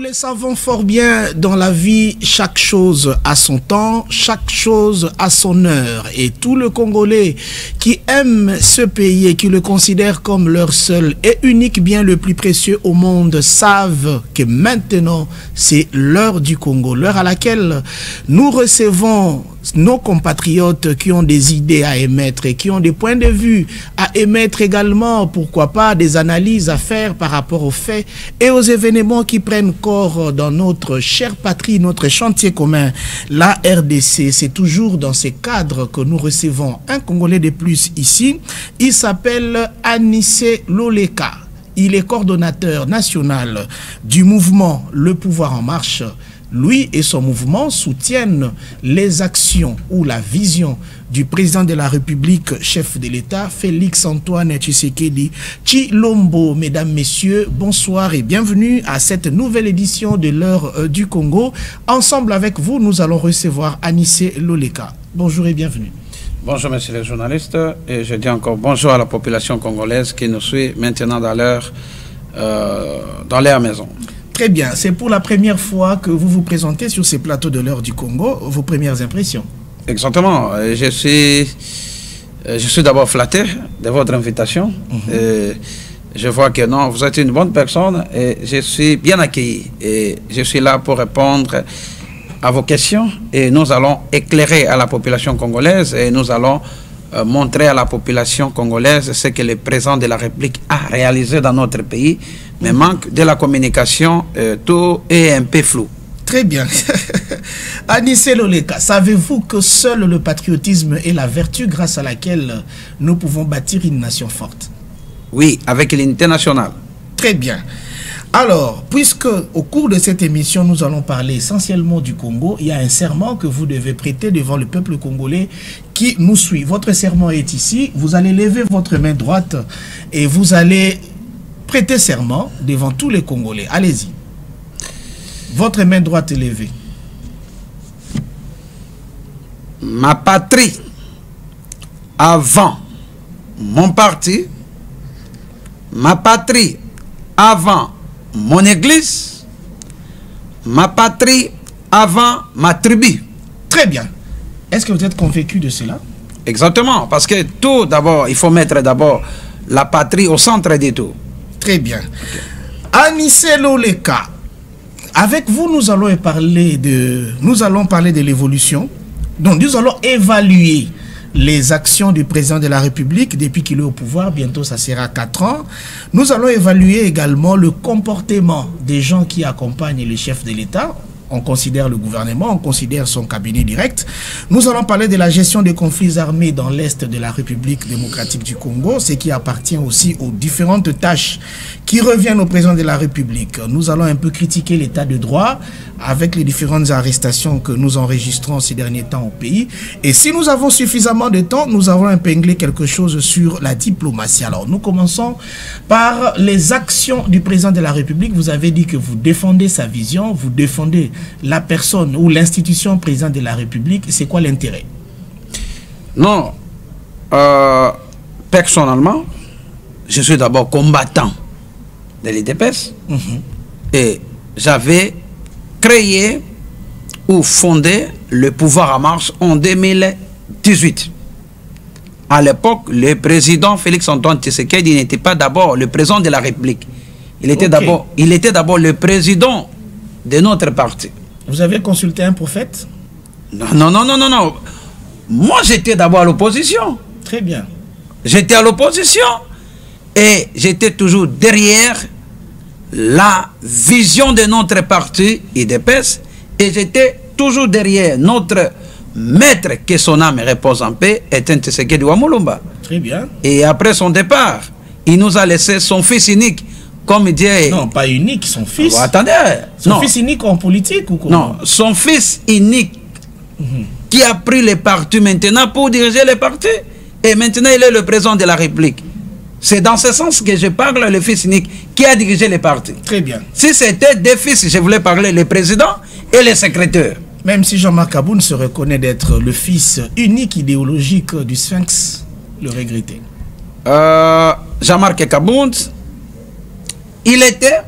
le savons fort bien, dans la vie, chaque chose a son temps, chaque chose a son heure. Et tout le Congolais qui aime ce pays et qui le considère comme leur seul et unique bien le plus précieux au monde savent que maintenant, c'est l'heure du Congo, l'heure à laquelle nous recevons nos compatriotes qui ont des idées à émettre et qui ont des points de vue à émettre également, pourquoi pas des analyses à faire par rapport aux faits et aux événements qui prennent corps dans notre chère patrie, notre chantier commun, la RDC. C'est toujours dans ces cadres que nous recevons un Congolais de plus ici. Il s'appelle Anissé Loleka. Il est coordonnateur national du mouvement Le Pouvoir en Marche. Lui et son mouvement soutiennent les actions ou la vision du président de la République, chef de l'État, Félix-Antoine Tshisekedi Tshilombo. Mesdames, Messieurs, bonsoir et bienvenue à cette nouvelle édition de l'heure du Congo. Ensemble avec vous, nous allons recevoir Anissé Loleka. Bonjour et bienvenue. Bonjour, messieurs les journalistes, et je dis encore bonjour à la population congolaise qui nous suit maintenant dans leur maison. Très bien, c'est pour la première fois que vous vous présentez sur ces plateaux de l'heure du Congo. Vos premières impressions? Exactement, je suis d'abord flatté de votre invitation. Et je vois que non, vous êtes une bonne personne et je suis bien accueilli. Et je suis là pour répondre à vos questions et nous allons éclairer à la population congolaise et nous allons montrer à la population congolaise ce que le président de la République a réalisé dans notre pays, mais manque de la communication, tout est un peu flou. Très bien. Anissé Loleka, savez-vous que seul le patriotisme est la vertu grâce à laquelle nous pouvons bâtir une nation forte? Oui, avec l'unité nationale. Très bien. Alors, puisque au cours de cette émission, nous allons parler essentiellement du Congo, il y a un serment que vous devez prêter devant le peuple congolais qui nous suit. Votre serment est ici. Vous allez lever votre main droite et vous allez prêter serment devant tous les Congolais. Allez-y. Votre main droite est levée. Ma patrie, avant mon parti, ma patrie, avant mon église, ma patrie avant ma tribu. Très bien. Est-ce que vous êtes convaincu de cela? Exactement, parce que tout d'abord, il faut mettre d'abord la patrie au centre de tout. Très bien. Anissé Loleka, avec vous, nous allons parler de l'évolution. Donc, nous allons évaluer les actions du président de la République depuis qu'il est au pouvoir. Bientôt, ça sera 4 ans. Nous allons évaluer également le comportement des gens qui accompagnent les chefs de l'État. On considère le gouvernement, on considère son cabinet direct. Nous allons parler de la gestion des conflits armés dans l'Est de la République démocratique du Congo, ce qui appartient aussi aux différentes tâches qui reviennent au président de la République. Nous allons un peu critiquer l'état de droit avec les différentes arrestations que nous enregistrons ces derniers temps au pays. Et si nous avons suffisamment de temps, nous avons épinglé quelque chose sur la diplomatie. Alors, nous commençons par les actions du président de la République. Vous avez dit que vous défendez sa vision, vous défendez la personne ou l'institution président de la République. C'est quoi l'intérêt? Non, personnellement, je suis d'abord combattant de l'IDPS et j'avais créé ou fondé le Pouvoir en Marche en 2018. À l'époque, le président Félix-Antoine Tshisekedi n'était pas d'abord le président de la République. Il était d'abord le président de notre parti. Vous avez consulté un prophète? Non. Moi, j'étais d'abord à l'opposition. Très bien. J'étais à l'opposition et j'étais toujours derrière la vision de notre parti IDPS et j'étais toujours derrière notre maître, que son âme repose en paix, Etienne Tshisekedi Wamulumba. Très bien. Et après son départ, il nous a laissé son fils unique. Comme dit... Non, pas unique, son fils. Oh, attendez. Son fils unique en politique ou quoi? Non, son fils unique qui a pris le parti maintenant pour diriger le parti. Et maintenant, il est le président de la République. C'est dans ce sens que je parle, le fils unique qui a dirigé le parti. Très bien. Si c'était deux fils, je voulais parler le président et le secrétaire. Même si Jean-Marc Aboun se reconnaît d'être le fils unique idéologique du Sphinx, le regretté. Jean-Marc Aboun, il était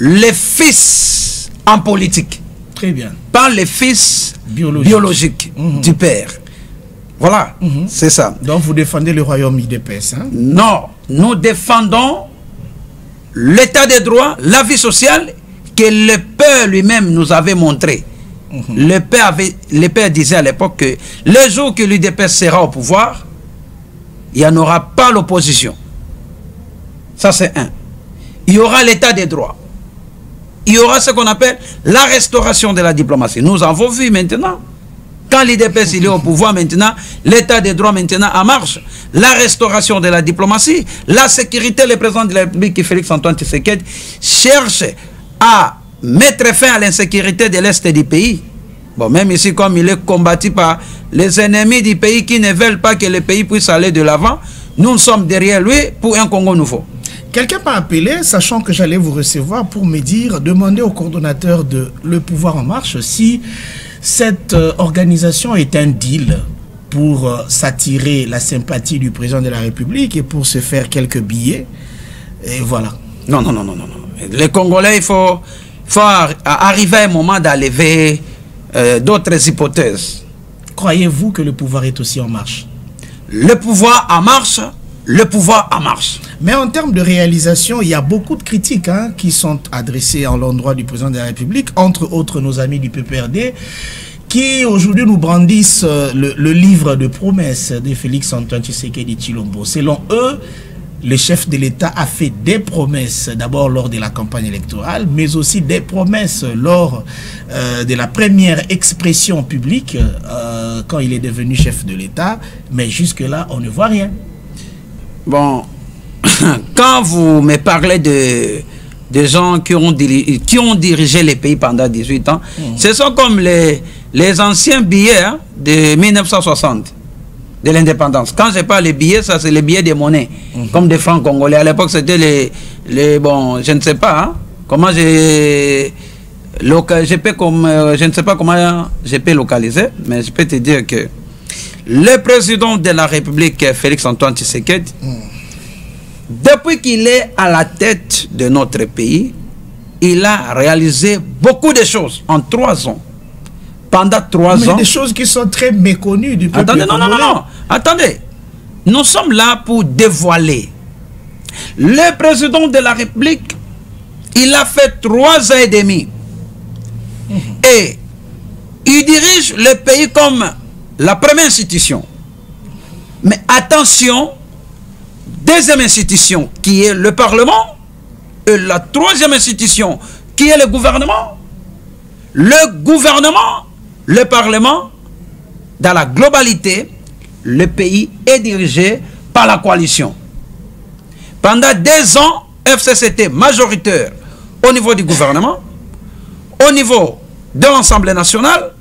les fils en politique. Très bien. Pas les fils biologiques du père. Voilà, c'est ça. Donc vous défendez le royaume UDPS, hein? Non, nous défendons l'état de droit, la vie sociale que le père lui-même nous avait montré. Le père disait à l'époque que le jour que l'UDPS sera au pouvoir, il n'y en aura pas l'opposition. Ça c'est un. Il y aura l'état des droits. Il y aura ce qu'on appelle la restauration de la diplomatie. Nous avons vu maintenant. Quand l'UDPS est au pouvoir maintenant, l'état des droits maintenant en marche. La restauration de la diplomatie, la sécurité, le président de la République, Félix-Antoine Tshisekedi, cherche à mettre fin à l'insécurité de l'Est du pays. Bon, même ici, comme il est combattu par les ennemis du pays qui ne veulent pas que le pays puisse aller de l'avant, nous sommes derrière lui pour un Congo nouveau. Quelqu'un m'a appelé, sachant que j'allais vous recevoir, pour me dire, demander au coordonnateur de Le Pouvoir en Marche si cette organisation est un deal pour s'attirer la sympathie du président de la République et pour se faire quelques billets. Et voilà. Non, non, non, non, non. Les Congolais, il faut arriver à un moment d'enlever d'autres hypothèses. Croyez-vous que le pouvoir est aussi en marche? Le pouvoir en marche, le pouvoir en marche. Mais en termes de réalisation, il y a beaucoup de critiques qui sont adressées à l'endroit du président de la République, entre autres nos amis du PPRD, qui aujourd'hui nous brandissent le livre de promesses de Félix-Antoine Tshisekedi Tshilombo. Selon eux, le chef de l'État a fait des promesses, d'abord lors de la campagne électorale, mais aussi des promesses lors de la première expression publique, quand il est devenu chef de l'État. Mais jusque-là, on ne voit rien. Bon, quand vous me parlez de gens qui ont dirigé les pays pendant 18 ans, ce sont comme les anciens billets de 1960. De l'indépendance. Quand je parle des billets, ça c'est les billets des monnaies, comme des francs congolais. À l'époque, c'était bon, je ne sais pas comment je ne sais pas comment je peux localiser, mais je peux te dire que le président de la République, Félix-Antoine Tshisekedi, depuis qu'il est à la tête de notre pays, il a réalisé beaucoup de choses en 3 ans. Pendant 3 ans. Des choses qui sont très méconnues du peuple. Attendez, non. Attendez. Nous sommes là pour dévoiler. Le président de la République, il a fait 3 ans et demi. Et il dirige le pays comme la première institution. Mais attention, deuxième institution qui est le Parlement et la troisième institution qui est le gouvernement. Le gouvernement, le Parlement, dans la globalité, le pays est dirigé par la coalition. Pendant 2 ans, FCC était majoritaire au niveau du gouvernement, au niveau de l'Assemblée nationale,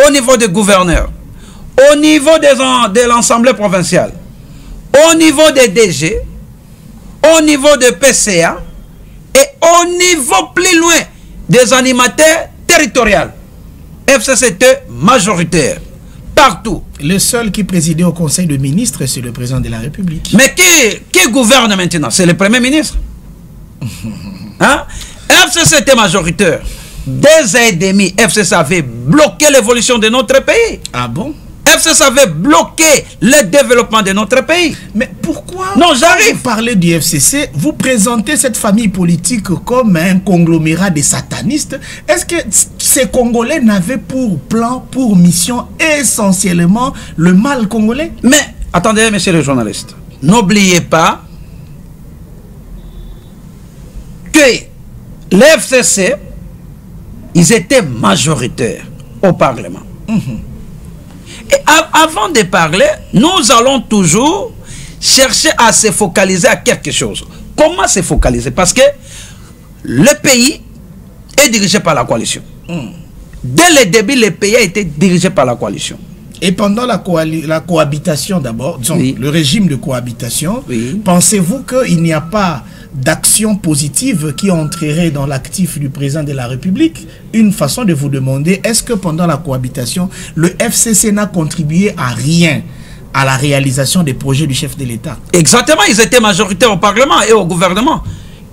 au niveau des gouverneurs, au niveau de l'Assemblée provinciale, au niveau des DG, au niveau de PCA et au niveau plus loin des animateurs territoriaux. FCC était majoritaire partout. Le seul qui présidait au Conseil de ministres, c'est le président de la République. Mais qui gouverne maintenant? C'est le Premier ministre. FCC était majoritaire. 2 ans et demi, FCC avait bloqué l'évolution de notre pays. Ah bon? FCC avait bloqué le développement de notre pays. Mais pourquoi, non, j'arrive. Vous parlez du FCC, vous présentez cette famille politique comme un conglomérat de satanistes. Est-ce que ces Congolais n'avaient pour plan, pour mission essentiellement le mal congolais? Mais, attendez, messieurs les journalistes, n'oubliez pas que le FCC, ils étaient majoritaires au Parlement. Et avant de parler, nous allons toujours chercher à se focaliser à quelque chose. Comment se focaliser? Parce que le pays est dirigé par la coalition. Dès le début, le pays a été dirigé par la coalition. Et pendant la cohabitation d'abord, le régime de cohabitation, pensez-vous qu'il n'y a pas d'action positive qui entrerait dans l'actif du président de la République? Une façon de vous demander, est-ce que pendant la cohabitation, le FCC n'a contribué à rien à la réalisation des projets du chef de l'État? Exactement, ils étaient majoritaires au Parlement et au gouvernement.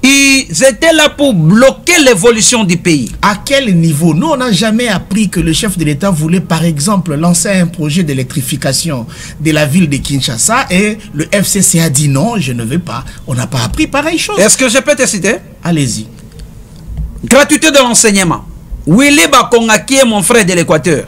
Ils étaient là pour bloquer l'évolution du pays. À quel niveau? Nous, on n'a jamais appris que le chef de l'État voulait, par exemple, lancer un projet d'électrification de la ville de Kinshasa et le FCC a dit non, je ne veux pas. On n'a pas appris pareille chose. Est-ce que je peux te citer? Allez-y. Gratuité de l'enseignement. Willy Bakonga, qui est mon frère de l'Équateur,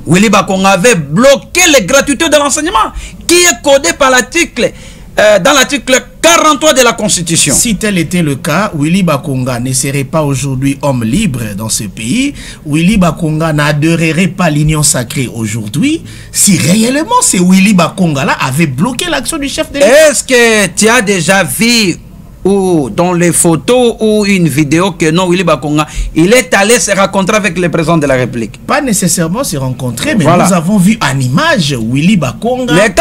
Willy Bakonga avait bloqué les gratuités de l'enseignement, qui est codé par l'article, dans l'article 43 de la Constitution. Si tel était le cas, Willy Bakonga ne serait pas aujourd'hui homme libre dans ce pays. Willy Bakonga n'adhérerait pas l'union sacrée aujourd'hui si réellement c'est Willy Bakonga là avait bloqué l'action du chef de l'État. Est-ce que tu as déjà vu ou dans les photos ou une vidéo que non, Willy Bakonga, il est allé se rencontrer avec le président de la République? Pas nécessairement se rencontrer, mais voilà. Nous avons vu en image Willy Bakonga. Mais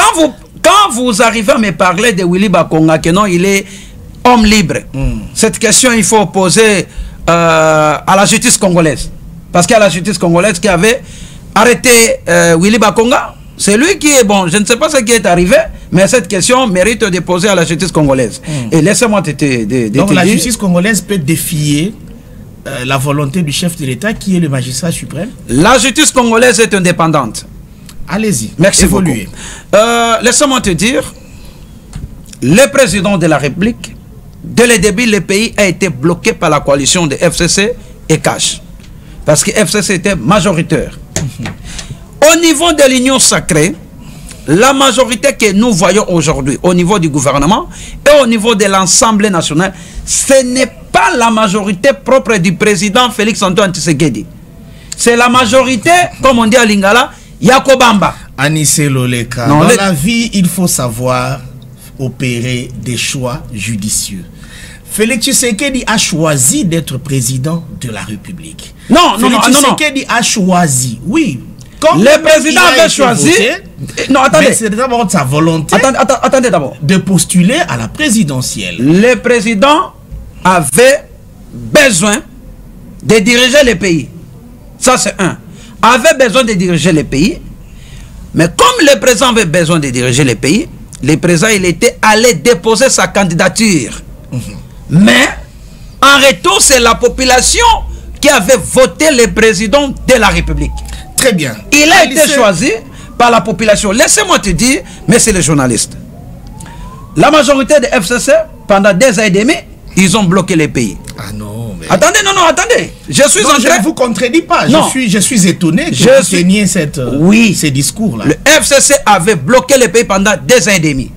quand vous arrivez à me parler de Willy Bakonga, que non, il est homme libre, cette question, il faut poser à la justice congolaise. Parce qu'il y a la justice congolaise qui avait arrêté Willy Bakonga. C'est lui qui est bon. Je ne sais pas ce qui est arrivé, mais cette question mérite de poser à la justice congolaise. Et laissez-moi Donc la justice congolaise peut défier la volonté du chef de l'État qui est le magistrat suprême? La justice congolaise est indépendante. Allez-y. Merci évoluer. beaucoup. Laissez-moi te dire, le président de la République, dès le début, le pays a été bloqué par la coalition de FCC et CACH. Parce que FCC était majoritaire. Au niveau de l'union sacrée, la majorité que nous voyons aujourd'hui au niveau du gouvernement et au niveau de l'Assemblée nationale, ce n'est pas la majorité propre du président Félix-Antoine Tshisekedi. C'est la majorité, comme on dit à Lingala, Yakobamba. Anissé Loleka, dans la vie, il faut savoir opérer des choix judicieux. Félix Tshisekedi a choisi d'être président de la République. Non, Félix Tshisekedi a choisi, oui. Le président avait choisi. Non, attendez. C'est d'abord sa volonté. Attendez d'abord. De postuler à la présidentielle. Le président avait besoin de diriger le pays. Ça, c'est un. Avait besoin de diriger le pays. Mais comme le président avait besoin de diriger le pays, le président, il était allé déposer sa candidature. Mais, en retour, c'est la population qui avait voté le président de la République. Très bien. Il a été choisi par la population. Laissez-moi te dire, messieurs les journalistes, la majorité de FCC, pendant 2 ans et demi, ils ont bloqué les pays. Ah non, mais... Attendez, non, attendez. Je suis en train... Je ne vous contredis pas. Non. Je suis étonné que vous teniez ces discours-là. Le FCC avait bloqué les pays pendant 2 ans et demi.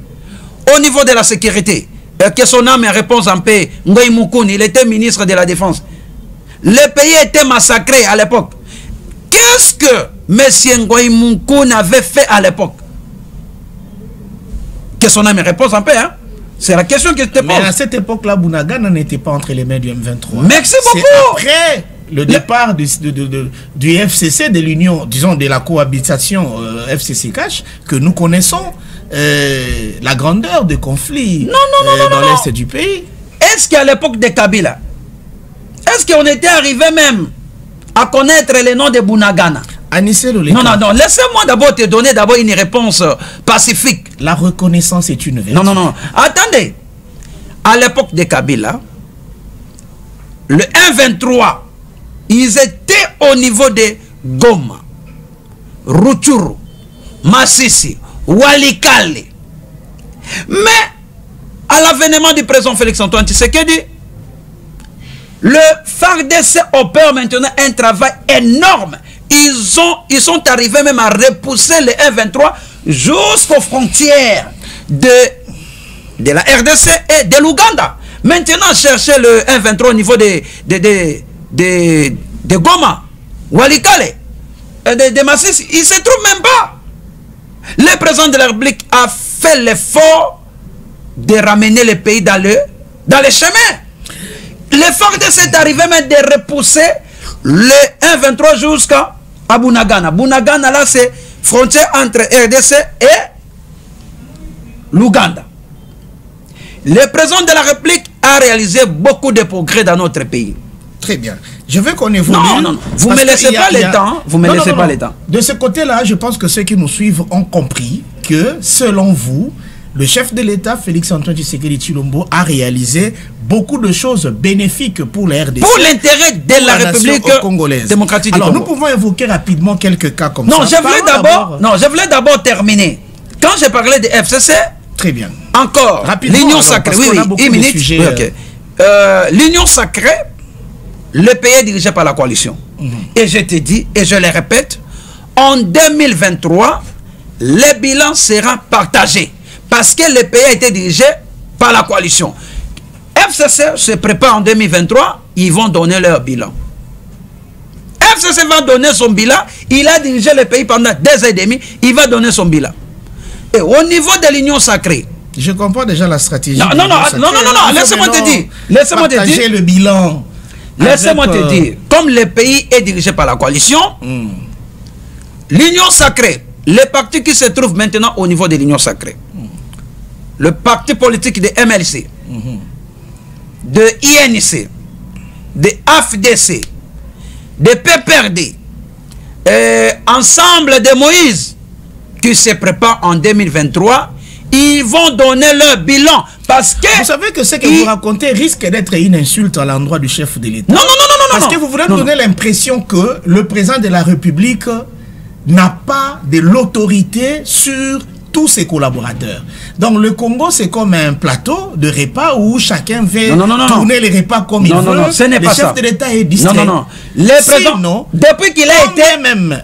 Au niveau de la sécurité, que son âme réponse en paix, Ngoï Moukoun, il était ministre de la Défense. Le pays était massacré à l'époque. Qu'est-ce que M. Ngoï Moukoun avait fait à l'époque? Que son âme réponse en paix, hein? C'est la question qui était posée. Mais à cette époque-là, Bunagana n'était pas entre les mains du M23. Merci beaucoup. C'est après le départ du FCC, de l'union, disons, de la cohabitation FCC-CACH, que nous connaissons la grandeur de conflits dans l'est du pays. Est-ce qu'à l'époque de Kabila, est-ce qu'on était arrivé même à connaître les noms de Bunagana? Non, laissez-moi d'abord te donner une réponse pacifique. La reconnaissance est une vertu. Non. Attendez. À l'époque de Kabila, le 1-23, ils étaient au niveau de Goma, Rutshuru, Masisi, Walikale. Mais, à l'avènement du président Félix-Antoine Tshisekedi, le FARDC opère maintenant un travail énorme. Ils sont arrivés même à repousser le M23 jusqu'aux frontières de la RDC et de l'Ouganda. Maintenant, chercher le M23 au niveau de Goma, Walikale, de Massis, il ne se trouve même pas. Le président de la République a fait l'effort de ramener le pays dans les chemins. L'effort est arrivé même de repousser le 1-23 jusqu'à Bunagana. Bunagana, là, c'est frontière entre RDC et l'Ouganda. Le président de la République a réalisé beaucoup de progrès dans notre pays. Très bien. Je veux qu'on évolue. Non. Vous ne me laissez pas le temps. Vous me laissez pas le temps. De ce côté-là, je pense que ceux qui nous suivent ont compris que, selon vous, le chef de l'État, Félix-Antoine Tshisekedi Tshilombo, a réalisé beaucoup de choses bénéfiques pour la RDC. Pour l'intérêt de la République congolaise. démocratique du Alors, Congo. nous pouvons évoquer rapidement quelques cas comme non, ça. Je voulais d'abord terminer. Quand j'ai parlé de FCC, très bien. Encore, l'Union sacrée. Oui, une minute. Oui, okay. L'Union sacrée, le pays est dirigé par la coalition. Et je te dis, et je le répète, en 2023, le bilan sera partagé. Parce que le pays a été dirigé par la coalition. FCC se prépare en 2023, ils vont donner leur bilan. FCC va donner son bilan, il a dirigé le pays pendant 2 ans et demi, il va donner son bilan. Et au niveau de l'Union sacrée, je comprends déjà la stratégie. Non, laissez-moi te dire. Laissez-moi te dire. Le bilan. Laissez-moi te dire. Comme le pays est dirigé par la coalition, l'Union sacrée, les partis qui se trouvent maintenant au niveau de l'Union sacrée, le parti politique de MLC, de INC, de AFDC, de PPRD, ensemble de Moïse, qui se préparent en 2023, ils vont donner leur bilan parce que... Vous savez que ce que vous racontez risque d'être une insulte à l'endroit du chef de l'État. Non. Parce que vous voulez donner l'impression que le président de la République n'a pas de l'autorité sur tous ses collaborateurs. Donc le Congo, c'est comme un plateau de repas où chacun veut tourner les repas comme il veut. Non, ce n'est pas ça. Le chef de l'État est distrait. Non. Le président, depuis qu'il a été... même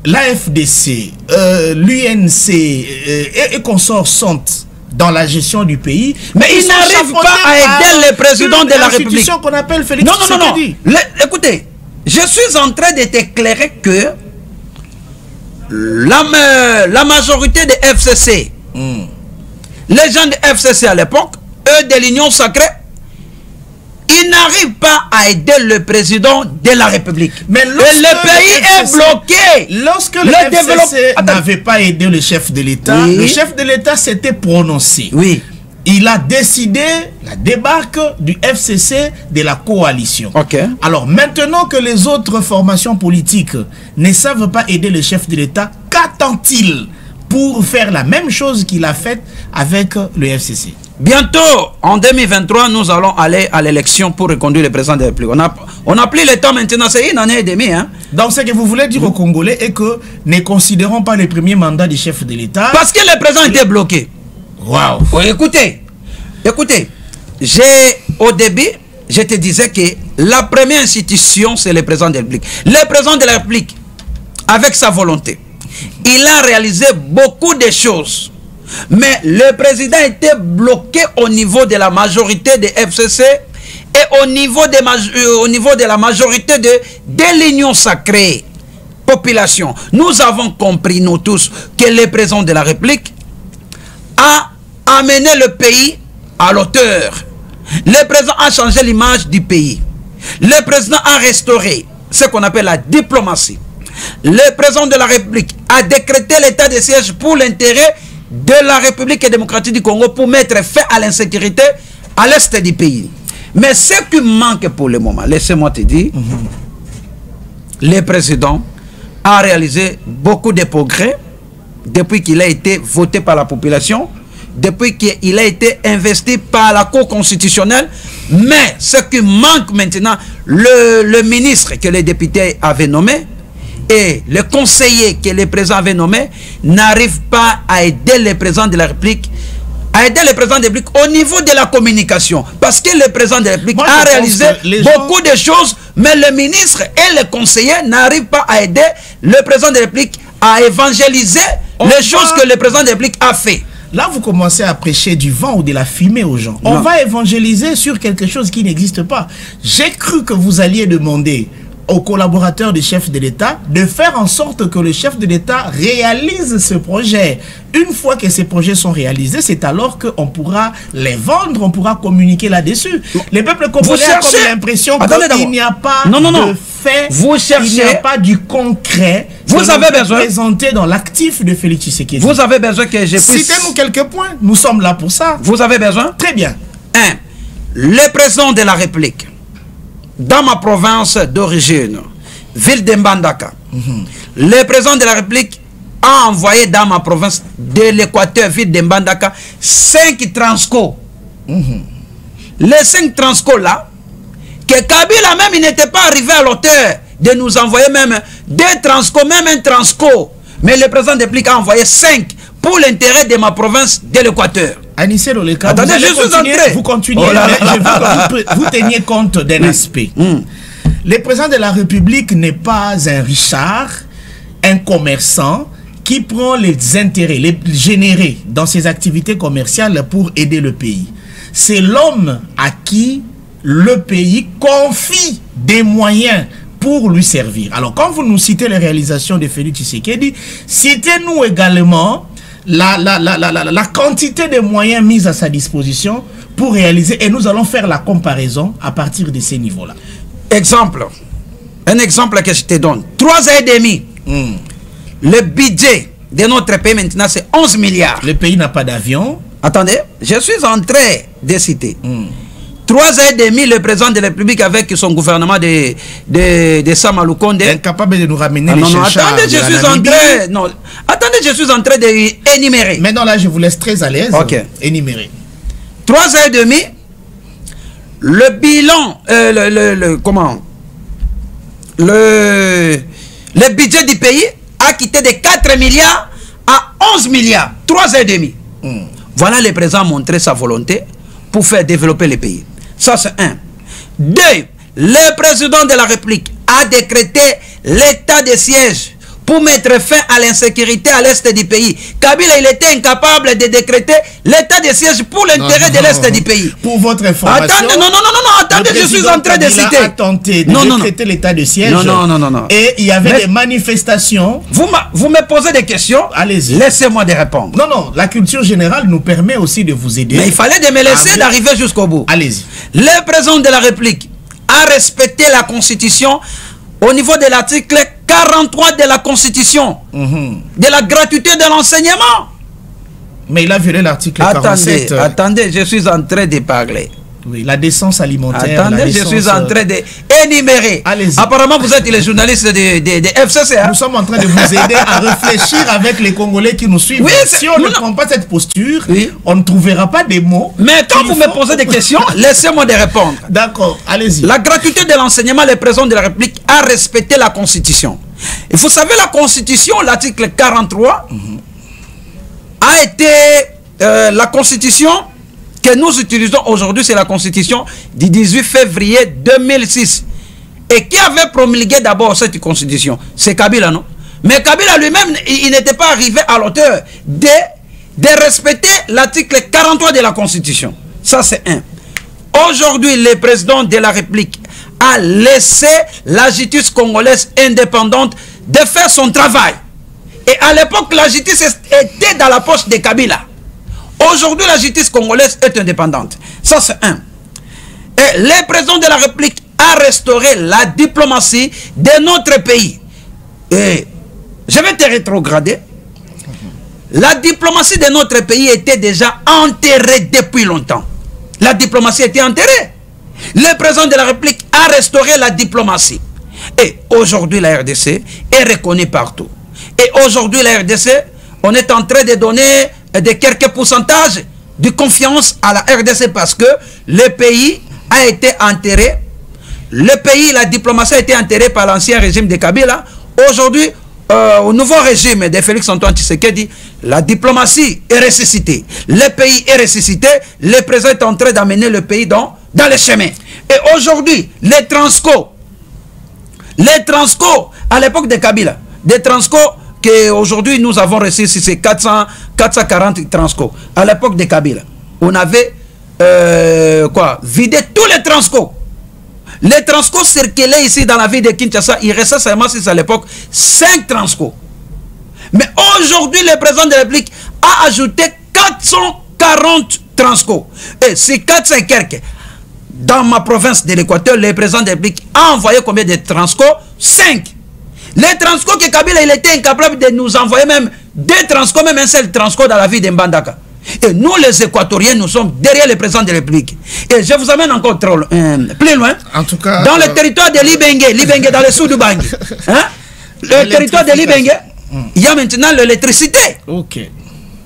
l'AFDC, l'UNC et consorts sont dans la gestion du pays, mais ils n'arrivent pas à aider le président de la République. L'institution qu'on appelle Félix Tshisekedi. Écoutez, je suis en train de t'éclairer que la majorité de FCC, les gens de FCC à l'époque, eux de l'Union sacrée, ils n'arrivent pas à aider le président de la République. Mais le pays est bloqué. Lorsque le FCC n'avait pas aidé le chef de l'État, le chef de l'État s'était prononcé. Oui. Il a décidé la débarque du FCC de la coalition. Alors maintenant que les autres formations politiques ne savent pas aider le chef de l'État, qu'attend-il pour faire la même chose qu'il a faite avec le FCC? Bientôt, en 2023, nous allons aller à l'élection pour reconduire le président de la République. On a pris le temps maintenant, c'est 1 année et demie. Hein? Donc ce que vous voulez dire aux Congolais est que ne considérons pas le premier mandat du chef de l'État. Parce que le président était bloqué. Waouh. Oui, écoutez, au début, je te disais que la première institution, c'est le président de la République. Le président de la République, avec sa volonté, il a réalisé beaucoup de choses. Mais le président était bloqué au niveau de la majorité de FCC et au niveau de la majorité de l'Union sacrée. Population. Nous avons compris, nous tous, que le président de la République a amené le pays à l'auteur. Le président a changé l'image du pays. Le président a restauré ce qu'on appelle la diplomatie. Le président de la République a décrété l'état de siège pour l'intérêt de la République démocratique du Congo pour mettre fin à l'insécurité à l'est du pays. Mais ce qui manque pour le moment, laissez-moi te dire, le président a réalisé beaucoup de progrès depuis qu'il a été voté par la population, depuis qu'il a été investi par la Cour constitutionnelle. Mais ce qui manque maintenant, le ministre que les députés avaient nommé et le conseiller que le président avait nommé n'arrive pas à aider le président de la République, au niveau de la communication. Parce que le président de la République a réalisé beaucoup de choses, mais le ministre et le conseiller n'arrivent pas à aider le président de la République à évangéliser les choses que le président de la République a fait. Là, vous commencez à prêcher du vent ou de la fumée aux gens. On va évangéliser sur quelque chose qui n'existe pas. J'ai cru que vous alliez demander aux collaborateurs du chef de l'État de faire en sorte que le chef de l'État réalise ce projet. Une fois que ces projets sont réalisés, c'est alors qu'on pourra les vendre, on pourra communiquer là-dessus. Les peuples congolais ont comme l'impression qu'il n'y a pas de fait, il n'y a pas du concret. Vous avez besoin présenté dans l'actif de Félix Tshisekedi. Vous avez besoin que je puisse... Citez-nous quelques points, nous sommes là pour ça. Vous avez besoin? Très bien. 1. Le président de la République, dans ma province d'origine, ville de Mbandaka, le président de la République a envoyé dans ma province de l'Équateur, ville de Mbandaka, 5 Transco. Les 5 Transco là, que Kabila même, il n'était pas arrivé à l'auteur de nous envoyer même 2 Transco, même un Transco. Mais le président de la République a envoyé 5 pour l'intérêt de ma province de l'Équateur. Anissé Loleka, attendez, je suis entré. Vous continuez, vous teniez compte d'un aspect. Le président de la République n'est pas un Richard, un commerçant qui prend les intérêts, les générés dans ses activités commerciales pour aider le pays. C'est l'homme à qui le pays confie des moyens pour lui servir. Alors, quand vous nous citez les réalisations de Félix Tshisekedi, citez-nous également la quantité de moyens mis à sa disposition pour réaliser, et nous allons faire la comparaison à partir de ces niveaux-là. Exemple, un exemple que je te donne. 3 ans et demi, le budget de notre pays maintenant c'est 11 milliards. Le pays n'a pas d'avion. Attendez, je suis en train de citer. 3 ans et demi, le président de la République avec son gouvernement de Samaloukonde. Incapable de nous ramener les attendez, je suis en train... Non, attendez, je suis en train d'énumérer. Maintenant là, je vous laisse très à l'aise. Ok. Énumérer. 3 ans et demi, le bilan... comment le budget du pays a quitté de 4 milliards à 11 milliards. 3 ans et demi. Voilà le président a montré sa volonté pour faire développer le pays. Ça, c'est 1. 2. Le président de la République a décrété l'état de siège pour mettre fin à l'insécurité à l'est du pays. Kabila, il était incapable de décréter l'état de siège pour l'intérêt de l'est du pays. Pour votre information... Attendez, non, attendez, je suis en train de citer. A tenté de décréter l'état de siège. Non. Et il y avait des manifestations. Vous me posez des questions. Allez-y. Laissez-moi de répondre. Non, la culture générale nous permet aussi de vous aider. Mais il fallait de me laisser d'arriver jusqu'au bout. Allez-y. Le président de la République a respecté la Constitution au niveau de l'article 43 de la Constitution, de la gratuité de l'enseignement. Mais il a violé l'article 47. Attendez, je suis en train de parler. Oui, la décence alimentaire. Attendez, je suis en train d'énumérer. Apparemment, vous êtes les journalistes de FCC. Nous sommes en train de vous aider à réfléchir avec les Congolais qui nous suivent. Si on ne prend pas cette posture, on ne trouvera pas des mots. Mais quand vous me posez des questions, laissez-moi de répondre. D'accord, allez-y. La gratuité de l'enseignement, le président de la République a respecté la Constitution. Et vous savez, la Constitution, l'article 43, a été la Constitution que nous utilisons aujourd'hui, c'est la Constitution du 18 février 2006. Et qui avait promulgué d'abord cette Constitution? C'est Kabila, non? Mais Kabila lui-même, il n'était pas arrivé à l'auteur de respecter l'article 43 de la Constitution. Ça, c'est 1. Aujourd'hui, le président de la République a laissé la justice congolaise indépendante de faire son travail. Et à l'époque, la justice était dans la poche de Kabila. Aujourd'hui, la justice congolaise est indépendante. Ça, c'est 1. Et le président de la République a restauré la diplomatie de notre pays. Et je vais te rétrograder. La diplomatie de notre pays était déjà enterrée depuis longtemps. La diplomatie était enterrée. Le président de la République a restauré la diplomatie. Et aujourd'hui, la RDC est reconnue partout. Et aujourd'hui, la RDC, on est en train de donner de quelques pourcentages de confiance à la RDC parce que le pays a été enterré. Le pays, la diplomatie a été enterrée par l'ancien régime de Kabila. Aujourd'hui, au nouveau régime de Félix Antoine Tshisekedi, la diplomatie est ressuscitée. Le pays est ressuscité. Le président est en train d'amener le pays dans les chemins. Et aujourd'hui, les Transco, à l'époque de Kabila, des Transco qu'aujourd'hui nous avons reçu, si c'est 440 Transco. À l'époque de Kabila, on avait vidé tous les Transco. Les Transco circulaient ici dans la ville de Kinshasa. Il restait seulement, si c'est à l'époque, 5 Transco. Mais aujourd'hui, le président de la République a ajouté 440 Transco. Et c'est 400 quelques. Dans ma province de l'Équateur, le président de la République a envoyé combien de Transco? 5. Les Transco que Kabila, il était incapable de nous envoyer même 2 Transco, même un seul Transco dans la ville de Mbandaka. Et nous, les Équatoriens, nous sommes derrière le président de la République. Et je vous amène encore plus loin. En tout cas, dans le territoire de Libenge, dans le sud du Bangui. Hein? Le territoire de Libenge, il y a maintenant l'électricité. Ok.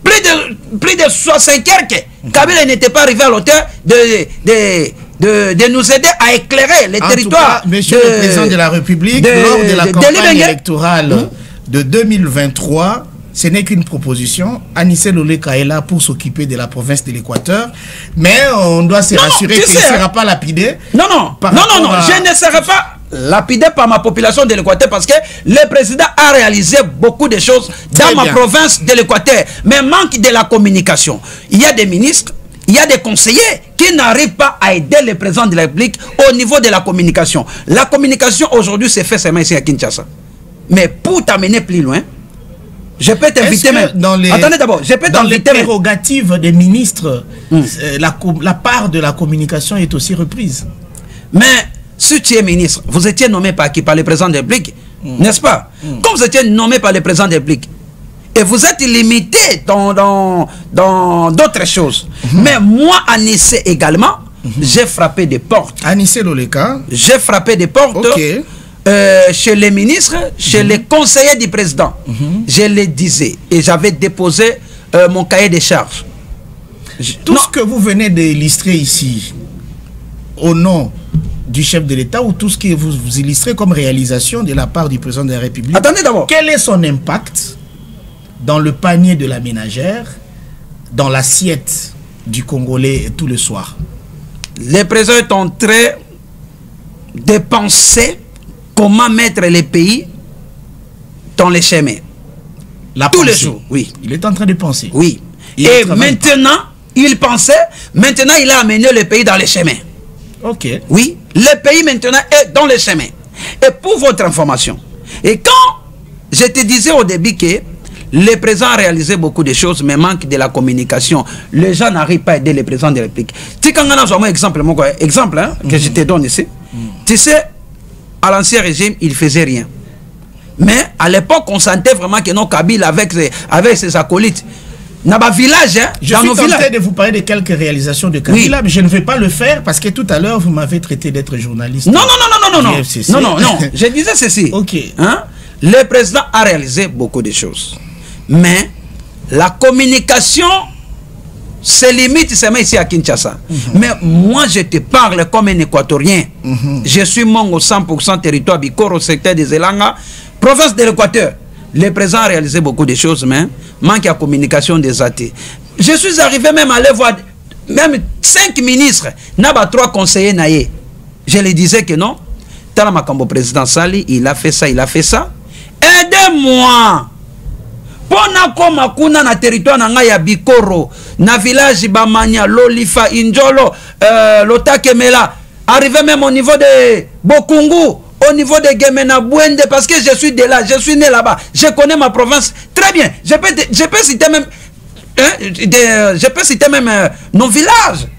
Plus de 65 heures que Kabila n'était pas arrivé à l'auteur de nous aider à éclairer les territoires. Tout cas, monsieur le président de la République, lors de la campagne électorale de 2023, ce n'est qu'une proposition. Anissé Loleka est là pour s'occuper de la province de l'Équateur, mais on doit se rassurer qu'il ne sera pas lapidé. Non, je ne serai pas lapidé par ma population de l'Équateur parce que le président a réalisé beaucoup de choses dans ma province de l'Équateur, mais manque de la communication. Il y a des ministres, il y a des conseillers qui n'arrivent pas à aider le président de la République au niveau de la communication. La communication aujourd'hui se fait seulement ici à Kinshasa. Mais pour t'amener plus loin, je peux t'inviter même. Attendez d'abord, je peux t'inviter. Dans les prérogatives des ministres, la part de la communication est aussi reprise. Mais si tu es ministre, vous étiez nommé par qui? Par le président de la République, n'est-ce pas? Comme vous étiez nommé par le président de la République, et vous êtes limité dans d'autres choses. Mais moi, Anissé également, j'ai frappé des portes. Anissé Loleka. J'ai frappé des portes chez les ministres, chez les conseillers du président. Je les disais et j'avais déposé mon cahier de charges. Tout ce que vous venez d'illustrer ici, au nom du chef de l'État, ou tout ce que vous illustrez comme réalisation de la part du président de la République, attendez d'abord. Quel est son impact dans le panier de la ménagère, dans l'assiette du Congolais tout le soir? Le président est en train de penser comment mettre les pays dans les chemins. Tous les jours, oui. Il est en train de penser. Oui. Et maintenant, il pensait, maintenant il a amené le pays dans les chemins. Ok. Oui, le pays maintenant est dans les chemins. Et pour votre information, et quand je te disais au début que le président a réalisé beaucoup de choses, mais manque de la communication, les gens n'arrivent pas à aider le président de la République. Tu sais, quand on a un exemple, que je te donne ici, tu sais, à l'ancien régime, il ne faisait rien. Mais à l'époque, on sentait vraiment que non, Kabila avec ses acolytes, dans nos villages, je suis tenté de vous parler de quelques réalisations de Kabila, mais je ne vais pas le faire parce que tout à l'heure, vous m'avez traité d'être journaliste. Non, je disais ceci. Ok. Le président a réalisé beaucoup de choses. Mais la communication se limite seulement ici à Kinshasa. Mais moi, je te parle comme un Équatorien. Je suis Mongo 100% territoire Bikoro, secteur des Elanga, province de l'Équateur. Le président a réalisé beaucoup de choses, mais manque de communication des athées. Je suis arrivé même à aller voir même 5 ministres, n'a pas 3 conseillers naïe. Je lui disais que non. Talamakambo président Sali, il a fait ça, il a fait ça. Aidez-moi. Pona koma kuna na territoire na ya Bikoro, na village Bamania, Lolifa, Injolo, Lotakemela, arrivé même au niveau de Bokungu, au niveau de Gemena Bwende, parce que je suis de là, je suis né là-bas, je connais ma province très bien. Je peux citer même, nos villages.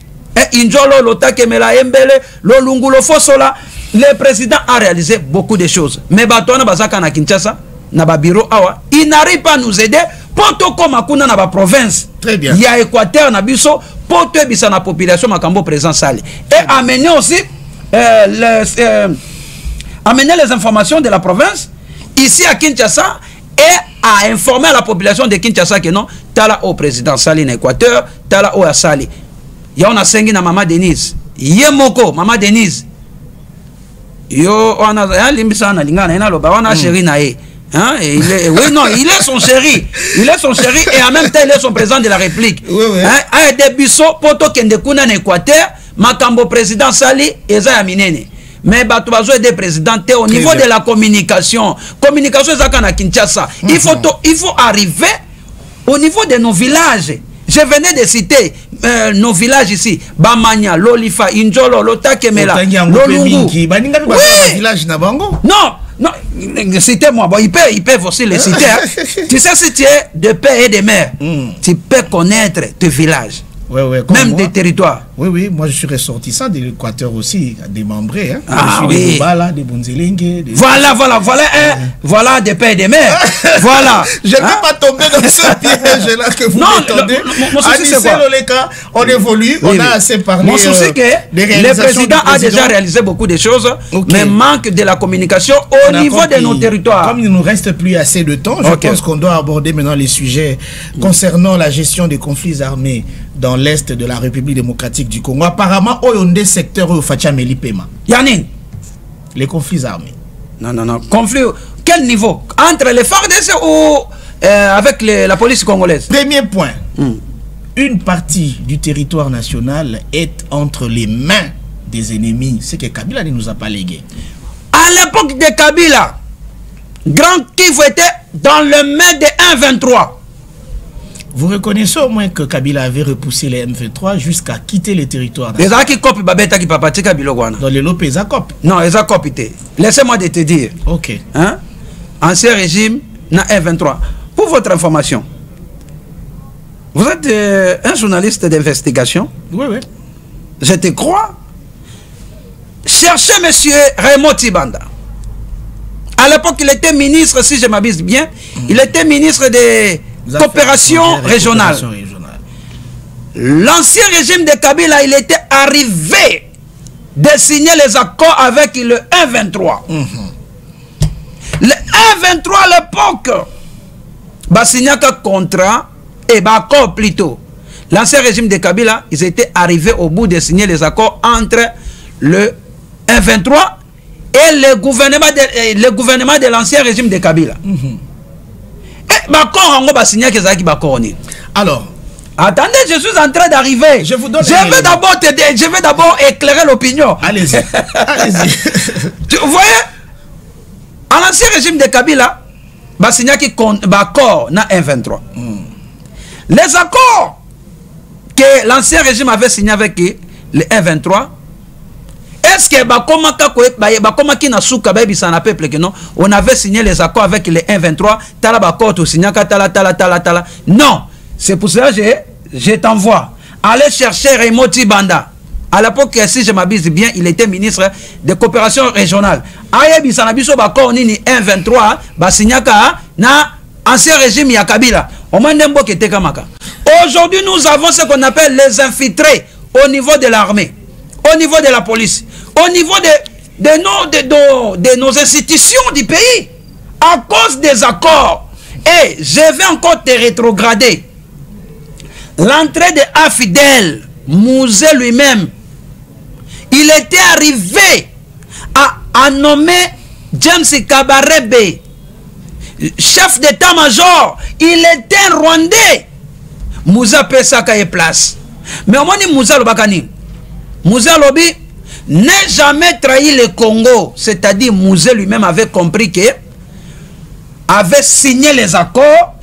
Injolo, Lotakemela, Embele, Lolungu, Lofosola. Le président a réalisé beaucoup de choses. Mais Batona Bazaka na Kinshasa, na ba bureau awa, il n'arrive pas à nous aider pour tout comme akuna na ba province. Très bien. Il y a Équateur na biso pour te bisa na population makambo présent sali. Et amener aussi amener les informations de la province ici à Kinshasa et à informer la population de Kinshasa que non, tala au président Sali na Équateur, tala au Sali. Ya on a sengi na Maman Denise. Yemoko Maman Denise. Yo on a limbisa na lingana na loba on a chéri na e. Hein? Oui, non, il est son chéri. Il est son chéri et en même temps, il est son président de la République. Oui, oui. Hein? Des biso, poto kende kuna na Équateur, makambo président Sali, eza ya minene. Mais batuazo des présidents au niveau de la communication. Communication, eza kana Kinshasa. Il faut arriver au niveau de nos villages. Je venais de citer nos villages ici. Bamania, Lolifa, Injolo, Lotakemela, Lolungu. Oui. Non. Non, citez-moi. Bon, ils peuvent aussi les citer. Hein. Tu sais, si tu es de père et de mère, tu peux connaître tes villages, même des territoires. Oui, oui, moi je suis ressortissant de l'Équateur aussi, démembré. Hein. Ah, je suis oui. des Bobala, des Bonzelingue. Voilà des pères et des mères. Voilà. Je ne vais pas tomber dans ce piège-là que vous m'étendez. Mon souci, c'est quoi? Loleka, on évolue, on a assez parlé. Mon souci, c'est que le président a déjà réalisé beaucoup de choses, mais manque de la communication au niveau de nos territoires. Comme il ne nous reste plus assez de temps, je pense qu'on doit aborder maintenant les sujets concernant la gestion des conflits armés dans l'Est de la République démocratique du Congo. Apparemment, il y a des secteurs où il y a Melipema. Yannin. Les conflits armés. Non. Conflit, quel niveau? Entre les FARDC ou avec la police congolaise? Premier point. Une partie du territoire national est entre les mains des ennemis. C'est que Kabila ne nous a pas légué. À l'époque de Kabila, Grand Kivu était dans le main des 1-23. Vous reconnaissez au moins que Kabila avait repoussé les M23 jusqu'à quitter le territoire national. Dans les Lopez Akop. Non, les Akop étaient. Laissez-moi de te dire. Ok. Hein? Ancien régime, na M23. Pour votre information, vous êtes un journaliste d'investigation. Oui, oui. Je te crois. Cherchez M. Raymond Tibanda. À l'époque, il était ministre, si je m'abuse bien, il était ministre des coopération régionale. L'ancien régime de Kabila, il était arrivé de signer les accords avec le 1-23. Le 1-23 à l'époque, bah signé un contrat et bah accord plutôt. L'ancien régime de Kabila, ils étaient arrivés au bout de signer les accords entre le 1-23 et le gouvernement de l'ancien régime de Kabila. Alors, attendez, je suis en train d'arriver. Je vous donne vais d'abord t'aider. Je vais d'abord éclairer l'opinion. Allez-y. Allez-y. Vous voyez, à l'ancien régime de Kabila, signé accord na 1-23. Les accords que l'ancien régime avait signé avec le 1-23, est-ce que on avait signé les accords avec les 1-23, non, c'est pour cela que je t'envoie. Allez chercher Raymond Tibanda. À l'époque, si je m'abuse bien, il était ministre de coopération régionale. Aye bisanabiso bako nini 1-23, basignaka na ancien régime ya Kabila. Aujourd'hui, nous avons ce qu'on appelle les infiltrés au niveau de l'armée, au niveau de la police, au niveau de nos institutions du pays, à cause des accords. Et je vais encore te rétrograder. L'entrée de Afidel, Mouzé lui-même, il était arrivé à nommer James Kabarebe, chef d'état-major. Il était rwandais. Mouza Pesaka est place. Mais au moins, Mouza Lobakani. Mouza Lobi n'a jamais trahi le Congo. C'est-à-dire, Mouza lui-même avait compris que avait signé les accords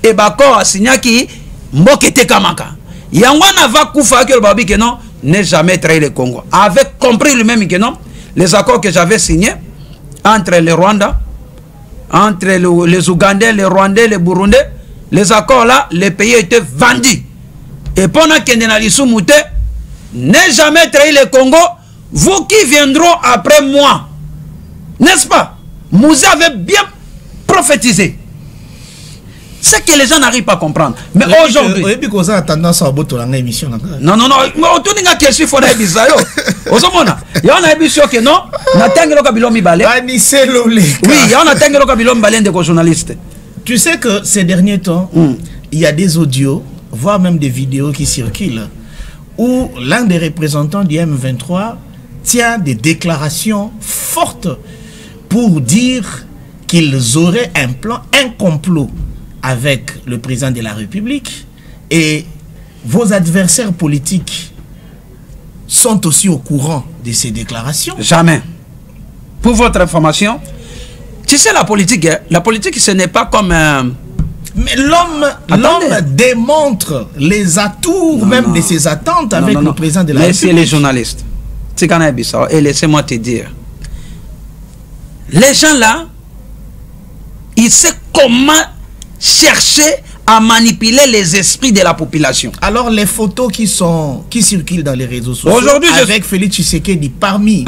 et l'accord a signé qui Mbokete Kamaka. Yangwana va Koufa que le Babi que non n'a jamais trahi le Congo. Avait compris lui-même que non, les accords que j'avais signés entre les Rwandais, entre les Ougandais, les Rwandais, les Burundais, les accords là, les pays étaient vendus. Et pendant que Nenalisou Mouté n'a jamais trahi le Congo, vous qui viendront après moi, n'est-ce pas? Moussa avait bien prophétisé. C'est que les gens n'arrivent pas à comprendre. Mais aujourd'hui... Oui, puis qu'on a tendance à botter dans l'émission. Non. On tourne à quel chiffre on a émission. Il y a une émission que non, on a tangué le kabilo mi balé. Oui, il y a un tangué le kabilo mi balé de journalistes. Tu sais que ces derniers temps, il y a des audios, voire même des vidéos qui circulent, où l'un des représentants du M23 tient des déclarations fortes pour dire qu'ils auraient un plan, un complot avec le président de la République, et vos adversaires politiques sont aussi au courant de ces déclarations. Jamais. Pour votre information, tu sais, la politique, ce n'est pas comme... Mais l'homme démontre les atours de ses attentes avec le président de la République. Messieurs les journalistes, et laissez-moi te dire, les gens là, ils savent comment chercher à manipuler les esprits de la population. Alors les photos qui circulent dans les réseaux sociaux aujourd'hui, avec Félix Tshisekedi parmi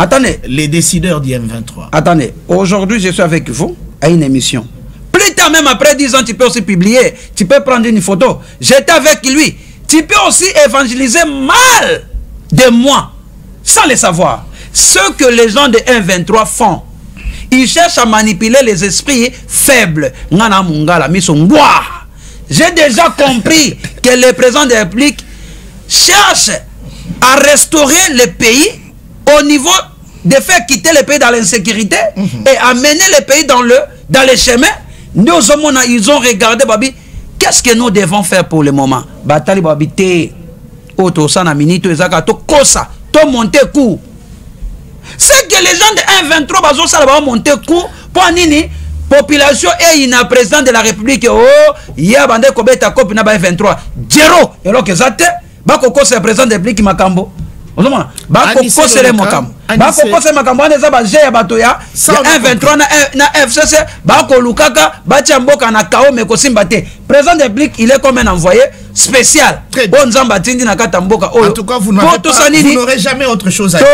les décideurs du M23. Attendez, aujourd'hui je suis avec vous à une émission. Plus tard, même après 10 ans, tu peux aussi publier, tu peux prendre une photo. J'étais avec lui. Tu peux aussi évangéliser mal de moi, sans le savoir. Ce que les gens de M23 font, ils cherchent à manipuler les esprits faibles. J'ai déjà compris que le président de la République cherche à restaurer le pays au niveau de faire quitter le pays dans l'insécurité et amener le pays dans les chemins. Nous, ils ont regardé, Babi, qu'est-ce que nous devons faire pour le moment? Batali Babi, monter coup. C'est que les gens de 1,23 vont monter coup pour nini population et une président de la République. Oh, il y a bandé kobeta kopi na ba 23. Zéro. Et alors que ça te, bakoko c'est le président de la République Makambo. Bakoko c'est le Makambo. Bakoko c'est Makambo. On est à Baje ya batoya. 1,23 na FCC. Bako Lukaka, Bachamboka na Kao Mekosimbate. Président de la République, il est comme un envoyé spécial. En tout cas, vous n'aurez jamais autre chose à dire.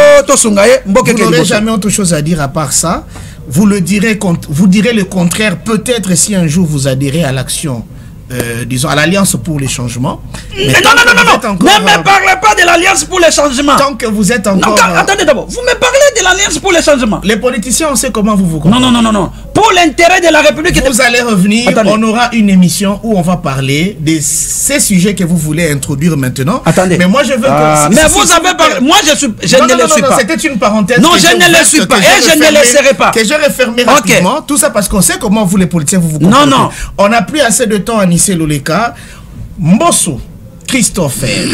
Vous n'aurez jamais autre chose à dire à part ça. Vous direz le contraire, peut-être si un jour vous adhérez à l'action, disons, à l'Alliance pour les changements. Mais non, ne me parlez pas de l'Alliance pour les changements. Tant que vous êtes encore... Non, attendez d'abord, vous me parlez de l'Alliance pour les changements. Les politiciens, on sait comment vous comprenez. Non. Pour l'intérêt de la République... Vous allez revenir, on aura une émission où on va parler de ces sujets que vous voulez introduire maintenant. Attendez. Mais moi, je veux que... Mais vous avez parlé... Moi, je ne le suis pas. C'était une parenthèse. Non, je ne le suis pas. Et je ne le serai pas. Que je refermerai rapidement. Tout ça parce qu'on sait comment vous, les politiciens, vous comprenez. Non. On n'a plus assez de temps à Nissé Loleka. Mbosso Christopher,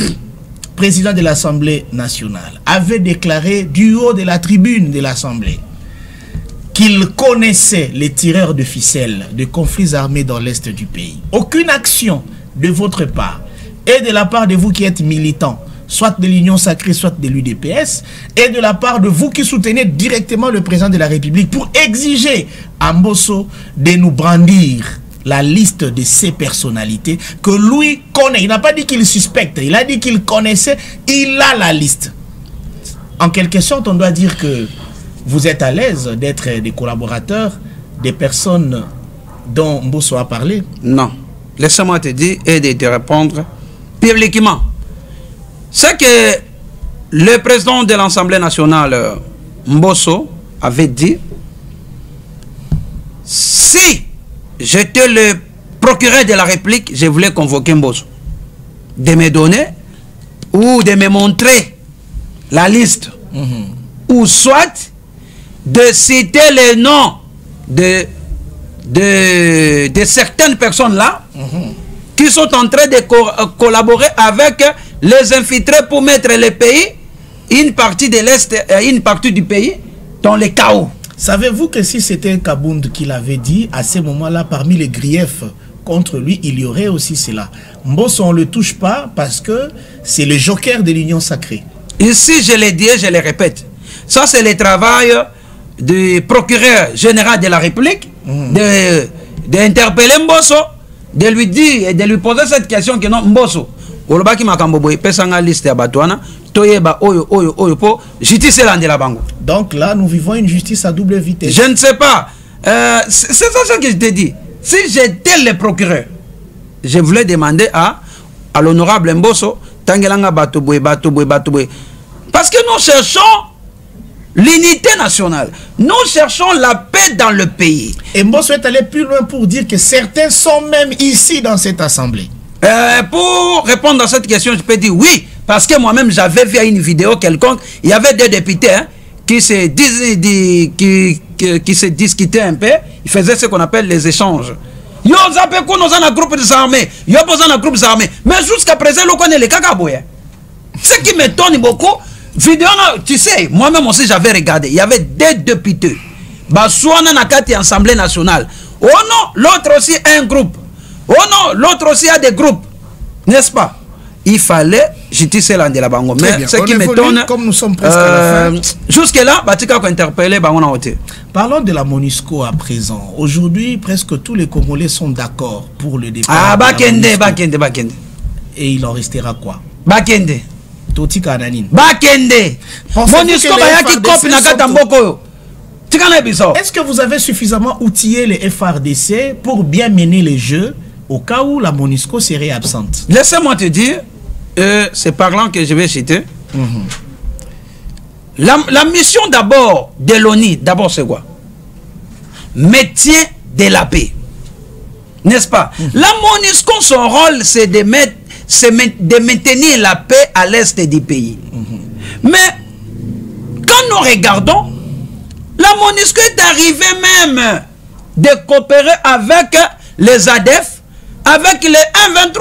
président de l'Assemblée nationale, avait déclaré du haut de la tribune de l'Assemblée qu'il connaissait les tireurs de ficelles de conflits armés dans l'est du pays. Aucune action de votre part et de la part de vous qui êtes militants, soit de l'Union Sacrée, soit de l'UDPS, et de la part de vous qui soutenez directement le président de la République pour exiger à Mbosso de nous brandir la liste de ces personnalités que lui connaît. Il n'a pas dit qu'il suspecte, il a dit qu'il connaissait, il a la liste. En quelque sorte, on doit dire que vous êtes à l'aise d'être des collaborateurs, des personnes dont Mbosso a parlé. Non. Laisse-moi te dire et de te répondre publiquement. C'est que le président de l'Assemblée nationale, Mbosso, avait dit, si j'étais le procureur de la République, je voulais convoquer Mbosso, de me donner ou de me montrer la liste, ou soit de citer les noms de certaines personnes là qui sont en train de collaborer avec les infiltrés pour mettre le pays, une partie de l'Est et une partie du pays, dans le chaos. Savez-vous que si c'était Kabound qui l'avait dit, à ce moment-là, parmi les griefs contre lui, il y aurait aussi cela. Mbosso, on ne le touche pas parce que c'est le joker de l'Union Sacrée. Ici, je l'ai dit et je le répète. Ça, c'est le travail du procureur général de la République, d'interpeller Mbosso, de lui dire et de lui poser cette question que non, Mbosso, donc là, nous vivons une justice à double vitesse. Je ne sais pas. C'est ça ce que je te dis. Si j'étais le procureur, je voulais demander à l'honorable Mbosso, parce que nous cherchons l'unité nationale. Nous cherchons la paix dans le pays. Et Mbosso est allé plus loin pour dire que certains sont même ici dans cette assemblée. Pour répondre à cette question, je peux dire oui. Parce que moi-même, j'avais vu une vidéo quelconque. Il y avait deux députés qui se discutaient un peu. Ils faisaient ce qu'on appelle les échanges. Yo, zappé, nous avons un groupe des armées. Yo, posé un groupe des armées. Mais jusqu'à présent, on connaît les cacaboyes. Ce qui m'étonne beaucoup, vidéo, tu sais, moi-même aussi, j'avais regardé. Il y avait deux députés. Basouana Nakati, Assemblée nationale. Oh non, l'autre aussi un groupe. Oh non, l'autre aussi a des groupes. N'est-ce pas? Il fallait justice de la bango. Mais ce qui m'étonne, comme nous sommes presque à la fin, jusque-là, Batika a interpellé Bango na Ote. Parlons de la MONUSCO à présent. Aujourd'hui, presque tous les Congolais sont d'accord pour le départ. Ah, Bakende. Et il en restera quoi? Bakende. Toti Kananine. Bakende. MONUSCO bayaki kopi na kata mboko. Est-ce que vous avez suffisamment outillé les FRDC pour bien mener les jeux au cas où la MONUSCO serait absente? Laissez-moi te dire, c'est parlant que je vais citer. La mission d'abord de l'ONU, d'abord c'est quoi? Maintien de la paix. N'est-ce pas? La MONUSCO, son rôle, c'est de maintenir la paix à l'est du pays. Mais quand nous regardons, la MONUSCO est arrivée même de coopérer avec les ADF, avec les 1-23.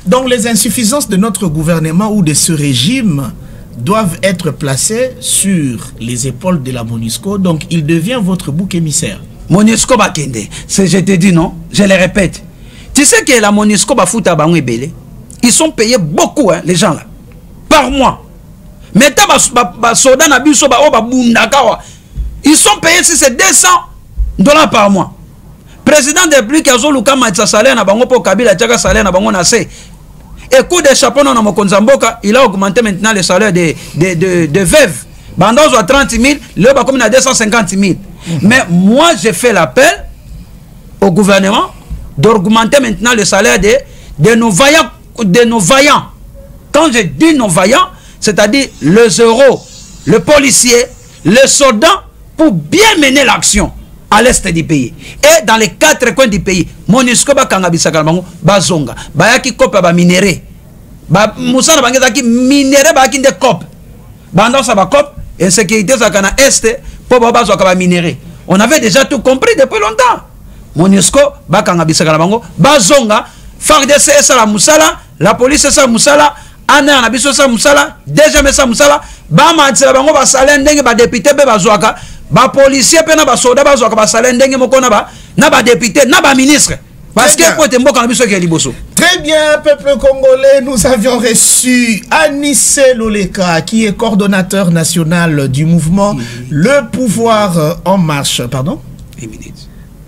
Donc les insuffisances de notre gouvernement ou de ce régime doivent être placées sur les épaules de la MONUSCO. Donc il devient votre bouc émissaire. MONUSCO Bakende, je te dis non, je le répète. Tu sais que la MONUSCO Bafuta Bango et Belé, ils sont payés beaucoup, hein, les gens là, par mois. Maintenant, ils sont payés si c'est $200 par mois. Président de République Azoluka Matsa salaire na bango pour Kabila Tchaka salaire na bango na se. Et coup de chapeau na Mokonzamboka, il a augmenté maintenant le salaire de veuves. Bandozo à 30 000, le bas comme à 250 000. Mais moi, j'ai fait l'appel au gouvernement d'augmenter maintenant le salaire de nos vaillants. Quand je dis nos vaillants, c'est-à-dire les euros, le policier, le soldat, pour bien mener l'action à l'est du pays. Et dans les 4 coins du pays, MONUSCO Bakangabisakabango, Bazonga, Bayaki Kopa ba minéré, Moussana Bangazaki minéré Baki de Kop, Bandon Sabakop, et sécurité Sakana Est, pour Babazo Kaba minéré. On avait déjà tout compris depuis longtemps. MONUSCO Bakangabisakabango, Bazonga, FARDC Sala Moussala, la police Sala Moussala, Anna Nabiso Sala Moussala, déjà Messa Moussala, Bama Tsabango Basalen Denge, député Bazouaka. Ba policier pe na ba soldat ba zoka ba salaire ndenge moko na ba député na ba ministre parce que pour tembo kana biso ke liboso. Très bien, peuple congolais, nous avions reçu Anissé Loleka qui est coordonnateur national du mouvement Le Pouvoir en Marche, pardon.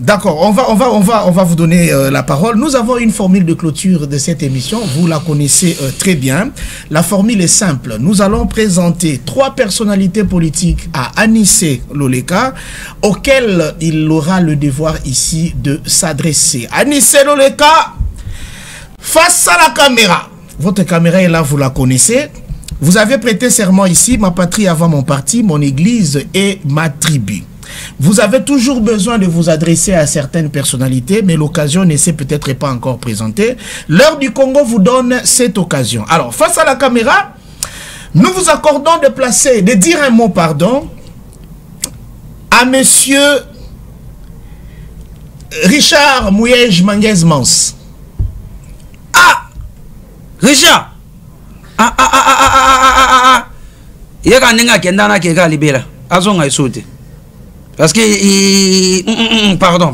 D'accord, on va vous donner la parole. Nous avons une formule de clôture de cette émission, vous la connaissez très bien. La formule est simple. Nous allons présenter 3 personnalités politiques à Anissé Loleka, auxquelles il aura le devoir ici de s'adresser. Anissé Loleka, face à la caméra. Votre caméra est là, vous la connaissez. Vous avez prêté serment ici, ma patrie avant mon parti, mon église et ma tribu. Vous avez toujours besoin de vous adresser à certaines personnalités, mais l'occasion ne s'est peut-être pas encore présentée. L'heure du Congo vous donne cette occasion. Alors, face à la caméra, nous vous accordons de dire un mot, pardon, à monsieur Richard Mouyej Manguez-Mans. Ah! Richard! Il y a un kendana qui est libéré. Azonga sauté. Parce que pardon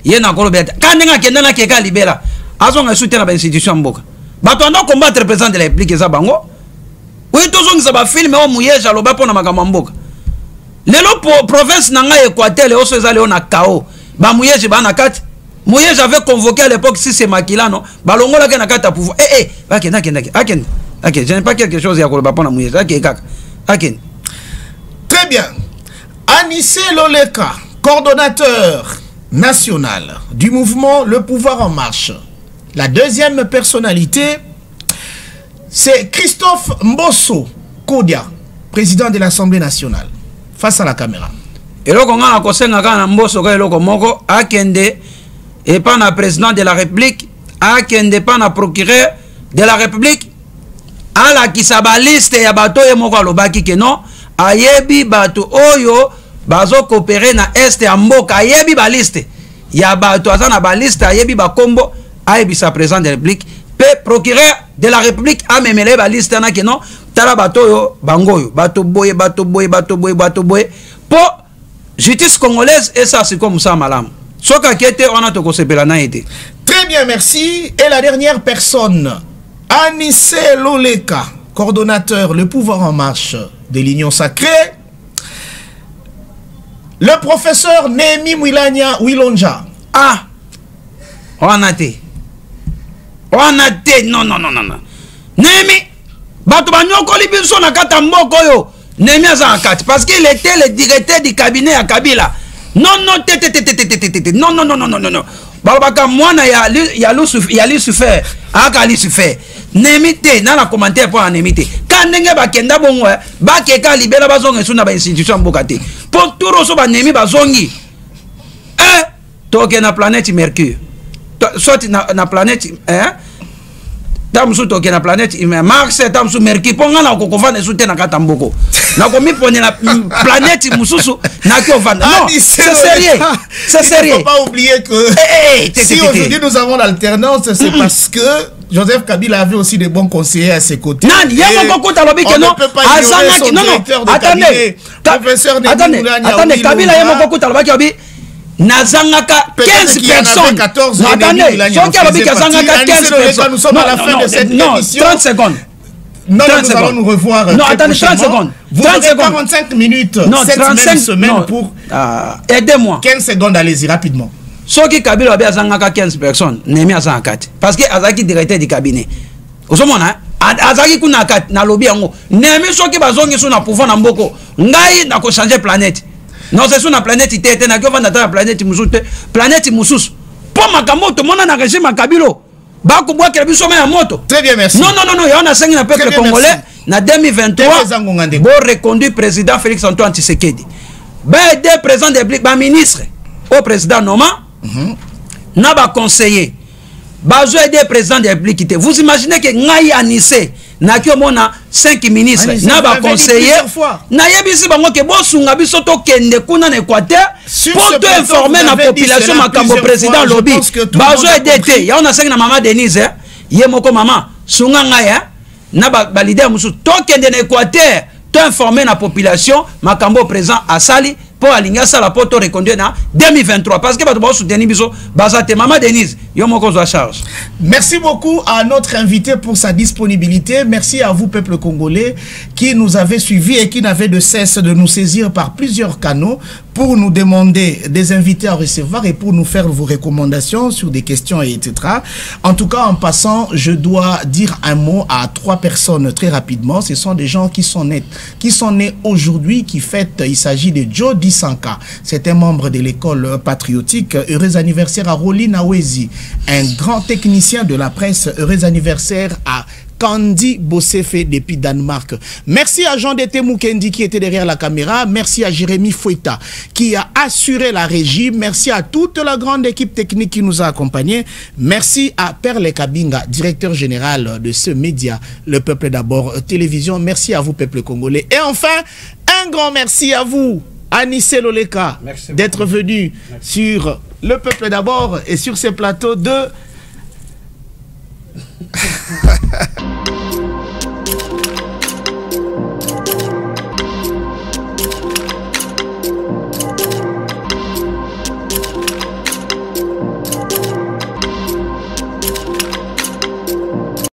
il y a encore bête quand nga kendana qui est libéré azonga sauté na ba institution mboka bato ndo combattre président de la République za bango oui tozongi za ba film o muyeja loba pona makama mboka lelo province nanga Équateur le oso ezali na kao ba muyeje ba na kati muyeje avait convoqué à l'époque si c'est Makilano balongola ke na kata pouvoir bakenda je n'ai pas quelque chose ya koloba pona muyeje très bien. Anissé Loleka, coordonnateur national du mouvement Le Pouvoir en Marche. La deuxième personnalité, c'est Christophe Mbosso Kodia, président de l'Assemblée nationale. Face à la caméra. Et là, on a un Mbosso Kodia, Akende, et pas le président de la République, Akende, pas le procureur de la République, à la qui s'abaliste et abato et moko lobaki que non. Ayebi bato oyo bazo coopérer na est ya mboka ayebi ba liste ya bato azana ba liste ayebi ba kombo ayebi sa président de la République pe procureur de la République a memele ba liste na keno tala bato yo bangoyo bato boye po justice congolaise et ça c'est comme ça malam soka kete on a to ko sepela na été. Très bien, merci. Et la dernière personne Anissé Loleka, coordonnateur Le Pouvoir en Marche de l'Union Sacrée. Le professeur Némi Mwilania Wilonja. Ah, on a été. Non. Némi, Batoubanoko Libiso Nakata Mbokoyo. Némi Azankat, parce qu'il était le directeur du cabinet à Kabila. Non. Babaka Mwana ya Lucifer. Aka Lucifer. Némité, dans la commentaire pour Némité. Quand Nenge Bakenda Bongo, Bakeka Libera Bazong et Suna institution Bokate. Pour tout Rosso Némi Bazongi. Toke na planète Mercure. Soit na planète, Tamsu toke na planète Mars, Tamsu Mercure. Ponga na kokofane soute na Katamboko. Na komi pone na planète Mususu na Kiovane. Non, c'est sérieux. C'est sérieux. Il ne faut pas oublier que si aujourd'hui nous avons l'alternance, c'est parce que Joseph Kabila avait aussi des bons conseillers à ses côtés. Non, il y a mon côté à l'objet que non. Attendez, professeur attendez, Kabila, il y a mon côté à l'objet Nazangaka 15 personnes. Non, attendez, nous sommes à la fin de cette émission. 30 secondes. Non, nous allons nous revoir. Non, attendez, 30 secondes. Vous avez 45 minutes cette même semaine pour... Aidez-moi. 15 secondes, allez-y, rapidement. Ceux qui Kabila a bien 15 personnes, Némi a 104. Parce que Azaki directeur du cabinet. Vous savez, Azaki kuna 4 na lobby yango. Némi ceux qui bazongi sur na pouvoir na mboko. Ngai na ko changer planète. Non, c'est sur la planète Tete na ko vanda la planète Musute, planète Musus. Pour makambo to mona na régime Kabilo. Ba ko boa ke biso ya moto. Très bien, merci. Non, il y a un peuple congolais na 2023 bon reconduit président Félix Antoine Tshisekedi. Ba aider président de ba ministre au président Noma. N'a pas conseillé. Bazo aider président de la République. Vous imaginez que Ngaï Anissé n'a que 5 ministres. N'a pas conseillé. N'a yebisi bango ke bosunga biso to kende kuna na Équateur pour te informer la population makambo président lobby. Bazo aider te. Ya on a 5 na maman Denise. Ye moko maman sunga Ngaï n'a ba leader musu to kende na Équateur te informer la population makambo président Asali pour aligner ça la porte reconduire en 2023 parce que va soutenir biso bazate maman Denise yo moko zo charge. Merci beaucoup à notre invité pour sa disponibilité. Merci à vous peuple congolais qui nous avez suivis et qui n'avait de cesse de nous saisir par plusieurs canaux pour nous demander des invités à recevoir et pour nous faire vos recommandations sur des questions etc. En tout cas, en passant, je dois dire un mot à 3 personnes très rapidement. Ce sont des gens qui sont nés aujourd'hui, qui fêtent. Il s'agit de Joe Disanka. C'est un membre de l'école patriotique. Heureux anniversaire à Rolly Nawezi, un grand technicien de la presse. Heureux anniversaire à Candy Bossefe depuis Danemark. Merci à Jean-Dété Mukendi qui était derrière la caméra. Merci à Jérémy Foueta qui a assuré la régie. Merci à toute la grande équipe technique qui nous a accompagnés. Merci à Perle Kabinga, directeur général de ce média, Le Peuple d'abord télévision. Merci à vous, peuple congolais. Et enfin, un grand merci à vous, Anissé Loleka, d'être venu sur Le Peuple d'abord et sur ces plateaux de